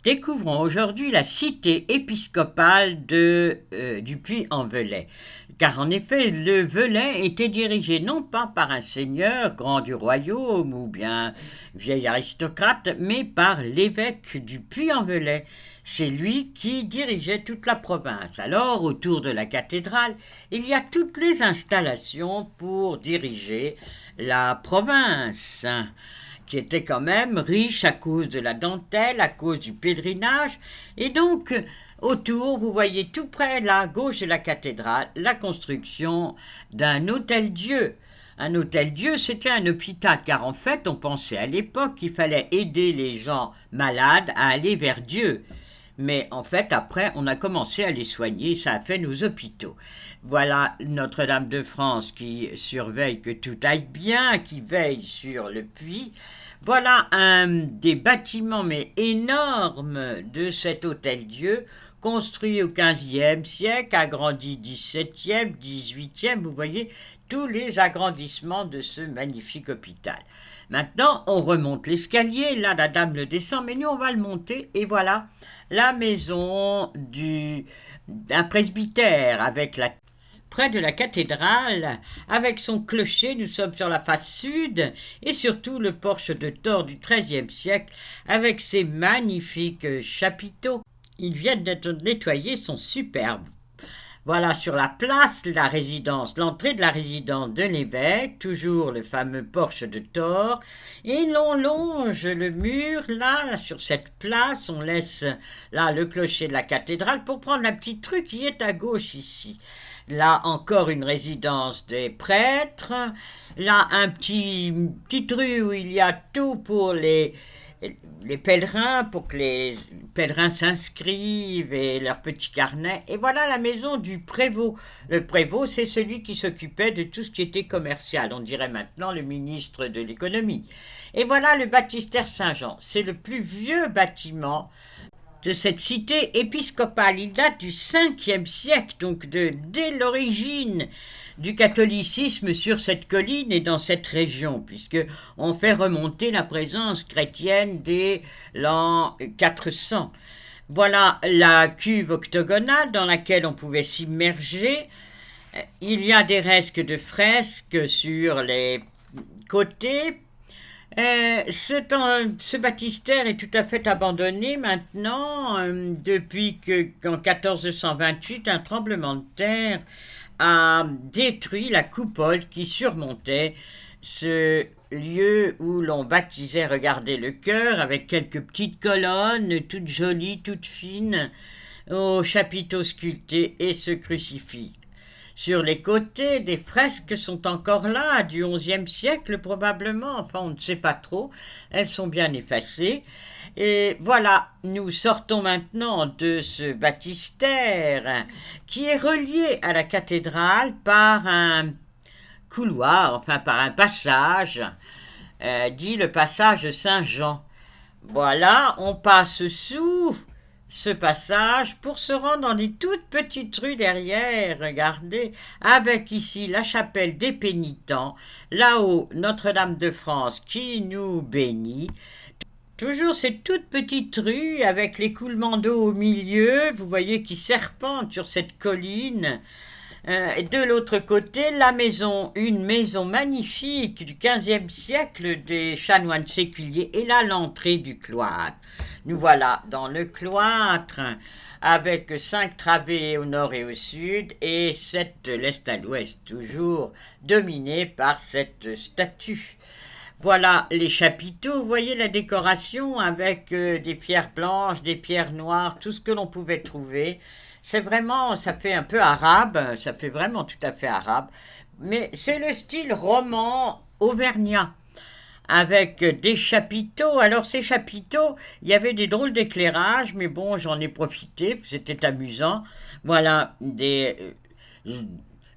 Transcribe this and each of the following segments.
Découvrons aujourd'hui la cité épiscopale du Puy-en-Velay. Car en effet, le Velay était dirigé non pas par un seigneur grand du royaume ou bien vieil aristocrate, mais par l'évêque du Puy-en-Velay. C'est lui qui dirigeait toute la province. Alors, autour de la cathédrale, il y a toutes les installations pour diriger la province, qui était quand même riche à cause de la dentelle, à cause du pèlerinage. Et donc, autour, vous voyez tout près, là, à gauche de la cathédrale, la construction d'un hôtel-Dieu. Un hôtel-Dieu, c'était un hôpital, car en fait, on pensait à l'époque qu'il fallait aider les gens malades à aller vers Dieu. Mais en fait, après, on a commencé à les soigner, ça a fait nos hôpitaux. Voilà Notre-Dame de France qui surveille que tout aille bien, qui veille sur le puits. Voilà un des bâtiments, mais énormes, de cet hôtel-Dieu, construit au XVe siècle, agrandi XVIIe, XVIIIe, vous voyez, tous les agrandissements de ce magnifique hôpital. Maintenant, on remonte l'escalier, là la dame le descend, mais nous on va le monter, et voilà la maison d'un presbytère près de la cathédrale, avec son clocher. Nous sommes sur la face sud, et surtout le porche de tort du XIIIe siècle, avec ses magnifiques chapiteaux. Ils viennent d'être nettoyés, sont superbes. Voilà sur la place la résidence, l'entrée de la résidence de l'évêque, toujours le fameux porche de tort, et l'on longe le mur, là, sur cette place, on laisse là le clocher de la cathédrale pour prendre la petite rue qui est à gauche ici. Là encore une résidence des prêtres, là petite rue où il y a tout pour les pèlerins, pour que les pèlerins s'inscrivent et leur petit carnet. Et voilà la maison du prévôt. Le prévôt, c'est celui qui s'occupait de tout ce qui était commercial. On dirait maintenant le ministre de l'économie. Et voilà le baptistère Saint-Jean. C'est le plus vieux bâtiment de cette cité épiscopale. Il date du 5e siècle, donc dès l'origine du catholicisme sur cette colline et dans cette région, puisque on fait remonter la présence chrétienne dès l'an 400. Voilà la cuve octogonale dans laquelle on pouvait s'immerger. Il y a des restes de fresques sur les côtés. Ce baptistère est tout à fait abandonné maintenant, depuis qu'en 1428, un tremblement de terre a détruit la coupole qui surmontait ce lieu où l'on baptisait, regardez, le chœur, avec quelques petites colonnes toutes jolies, toutes fines, aux chapiteaux sculptés et ce crucifix. Sur les côtés, des fresques sont encore là, du XIe siècle probablement, enfin on ne sait pas trop, elles sont bien effacées. Et voilà, nous sortons maintenant de ce baptistère qui est relié à la cathédrale par un couloir, enfin par un passage, dit le passage Saint-Jean. Voilà, on passe sous ce passage pour se rendre dans des toutes petites rues derrière, regardez, avec ici la chapelle des pénitents, là-haut Notre-Dame de France qui nous bénit. Toujours ces toutes petites rues avec l'écoulement d'eau au milieu, vous voyez, qui serpente sur cette colline. De l'autre côté, la maison, une maison magnifique du XVe siècle des chanoines séculiers, et là l'entrée du cloître. Nous voilà dans le cloître avec 5 travées au nord et au sud et 7 de l'est à l'ouest, toujours dominé par cette statue. Voilà les chapiteaux, vous voyez la décoration avec des pierres blanches, des pierres noires, tout ce que l'on pouvait trouver. C'est vraiment, ça fait un peu arabe, ça fait vraiment tout à fait arabe, mais c'est le style roman auvergnat, avec des chapiteaux. Alors ces chapiteaux, il y avait des drôles d'éclairage, mais bon, j'en ai profité, c'était amusant. Voilà, des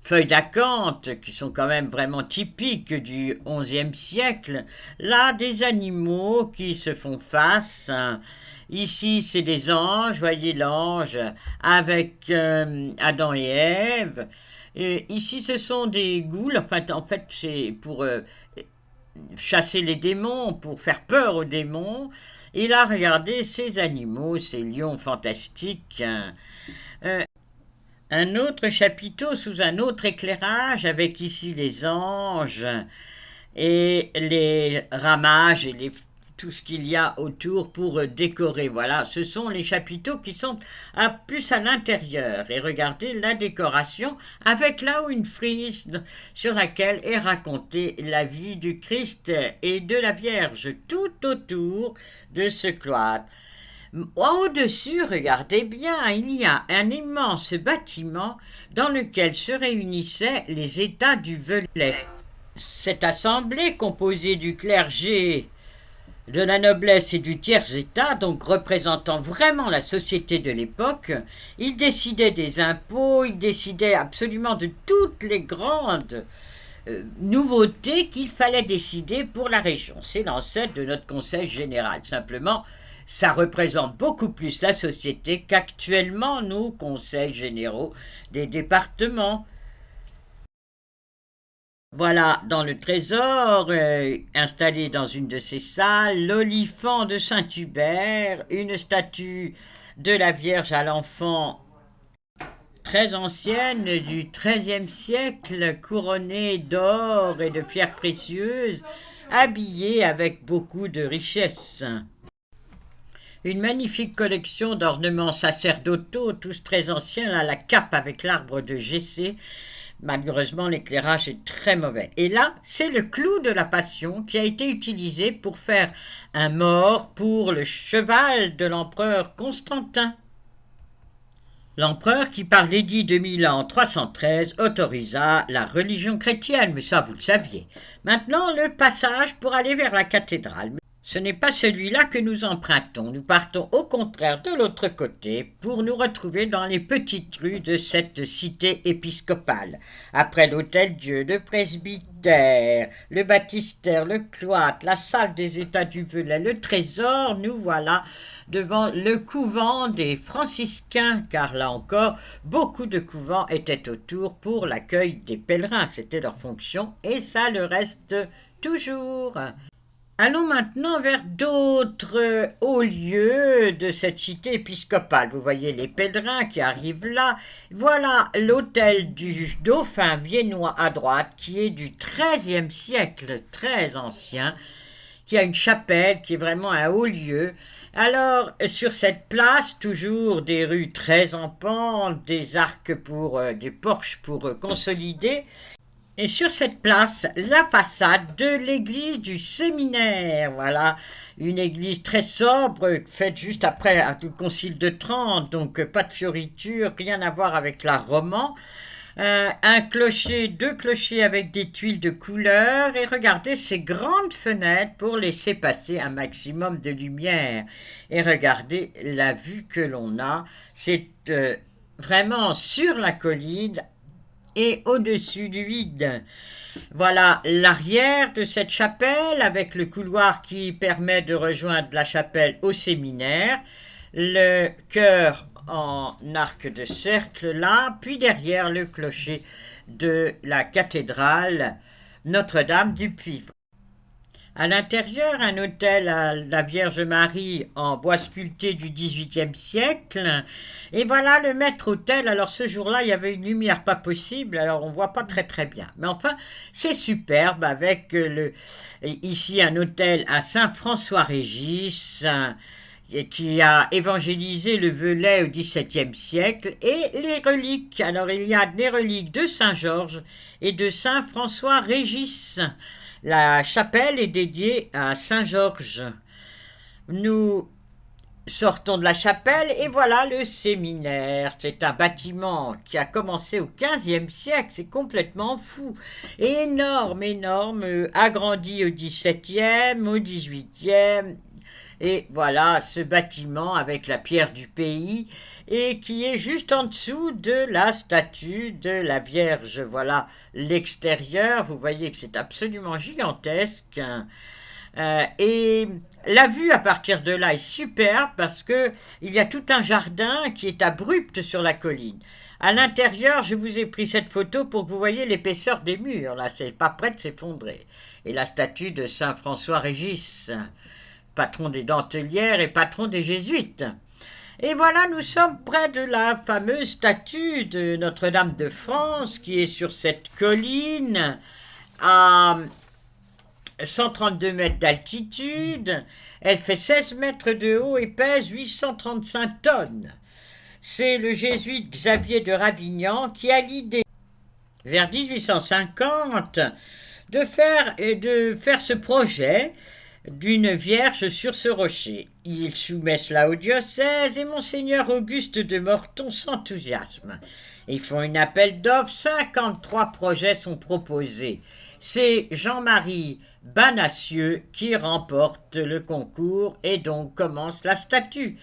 feuilles d'acanthe qui sont quand même vraiment typiques du XIe siècle. Là, des animaux qui se font face. Ici, c'est des anges, voyez l'ange avec Adam et Ève. Et ici, ce sont des goules. Enfin, en fait, c'est pour chasser les démons, pour faire peur aux démons. Il a regardé ces animaux, ces lions fantastiques. Un autre chapiteau sous un autre éclairage, avec ici les anges et les ramages et tout ce qu'il y a autour pour décorer. Voilà, ce sont les chapiteaux qui sont plus à l'intérieur. Et regardez la décoration avec là une frise sur laquelle est racontée la vie du Christ et de la Vierge tout autour de ce cloître. Au-dessus, regardez bien, il y a un immense bâtiment dans lequel se réunissaient les États du Velay. Cette assemblée, composée du clergé, de la noblesse et du tiers-état, donc représentant vraiment la société de l'époque, il décidait des impôts, il décidait absolument de toutes les grandes nouveautés qu'il fallait décider pour la région. C'est l'ancêtre de notre conseil général. Simplement, ça représente beaucoup plus la société qu'actuellement nos conseils généraux des départements. Voilà, dans le trésor, installé dans une de ces salles, l'olifant de Saint-Hubert, une statue de la Vierge à l'enfant très ancienne du XIIIe siècle, couronnée d'or et de pierres précieuses, habillée avec beaucoup de richesse. Une magnifique collection d'ornements sacerdotaux, tous très anciens, là, la cape avec l'arbre de Jessé. Malheureusement, l'éclairage est très mauvais. Et là, c'est le clou de la Passion qui a été utilisé pour faire un mort pour le cheval de l'empereur Constantin. L'empereur qui, par l'édit de Milan 313, autorisa la religion chrétienne, mais ça vous le saviez. Maintenant, le passage pour aller vers la cathédrale. Ce n'est pas celui-là que nous empruntons, nous partons au contraire de l'autre côté pour nous retrouver dans les petites rues de cette cité épiscopale. Après l'Hôtel-Dieu, le presbytère, le baptistère, le cloître, la salle des États du Velay, le trésor, nous voilà devant le couvent des franciscains, car là encore, beaucoup de couvents étaient autour pour l'accueil des pèlerins, c'était leur fonction, et ça le reste toujours. Allons maintenant vers d'autres hauts lieux de cette cité épiscopale. Vous voyez les pèlerins qui arrivent là. Voilà l'hôtel du dauphin viennois à droite, qui est du XIIIe siècle, très ancien, qui a une chapelle, qui est vraiment un haut lieu. Alors, sur cette place, toujours des rues très en pente, des arcs des porches pour consolider. Et sur cette place, la façade de l'église du séminaire. Voilà, une église très sobre, faite juste après le concile de Trente, donc pas de fioritures, rien à voir avec l'art roman. Un clocher, deux clochers avec des tuiles de couleur, et regardez ces grandes fenêtres pour laisser passer un maximum de lumière. Et regardez la vue que l'on a, c'est vraiment sur la colline, et au-dessus du vide. Voilà l'arrière de cette chapelle avec le couloir qui permet de rejoindre la chapelle au séminaire, le chœur en arc de cercle là, puis derrière le clocher de la cathédrale Notre-Dame du Puy. À l'intérieur, un autel à la Vierge Marie en bois sculpté du XVIIIe siècle. Et voilà le maître-autel. Alors ce jour-là, il y avait une lumière pas possible, alors on voit pas très très bien. Mais enfin, c'est superbe avec ici un autel à Saint-François-Régis qui a évangélisé le Velay au XVIIe siècle, et les reliques. Alors il y a des reliques de Saint-Georges et de Saint-François-Régis. La chapelle est dédiée à Saint-Georges. Nous sortons de la chapelle et voilà le séminaire. C'est un bâtiment qui a commencé au XVe siècle, c'est complètement fou. Énorme, énorme, agrandi au XVIIe, au XVIIIe. Et voilà ce bâtiment avec la pierre du pays et qui est juste en dessous de la statue de la Vierge. Voilà l'extérieur, vous voyez que c'est absolument gigantesque. Et la vue à partir de là est superbe parce qu'il y a tout un jardin qui est abrupt sur la colline. À l'intérieur, je vous ai pris cette photo pour que vous voyez l'épaisseur des murs. Là, c'est pas près de s'effondrer. Et la statue de Saint François Régis. patron des dentelières et patron des jésuites. Et voilà, nous sommes près de la fameuse statue de Notre-Dame de France qui est sur cette colline à 132 mètres d'altitude. Elle fait 16 mètres de haut et pèse 835 tonnes. C'est le jésuite Xavier de Ravignan qui a l'idée, vers 1850, de faire ce projet d'une vierge sur ce rocher. Il soumet cela au diocèse et monseigneur Auguste de Morton s'enthousiasme. Ils font un appel d'offres, 53 projets sont proposés. C'est Jean-Marie Banacieux qui remporte le concours et donc commence la statue.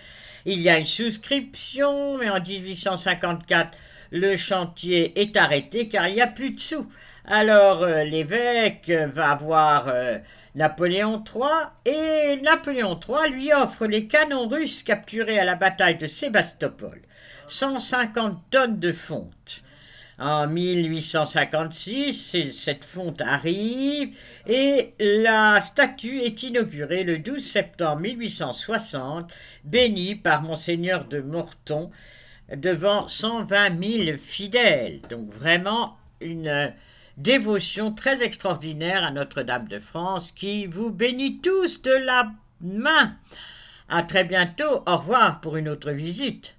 Il y a une souscription, mais en 1854, le chantier est arrêté car il n'y a plus de sous. Alors l'évêque va voir Napoléon III et Napoléon III lui offre les canons russes capturés à la bataille de Sébastopol, 150 tonnes de fonte. En 1856, cette fonte arrive et la statue est inaugurée le 12 septembre 1860, bénie par Monseigneur de Morton devant 120 000 fidèles. Donc vraiment une dévotion très extraordinaire à Notre-Dame de France qui vous bénit tous de la main. À très bientôt. Au revoir pour une autre visite.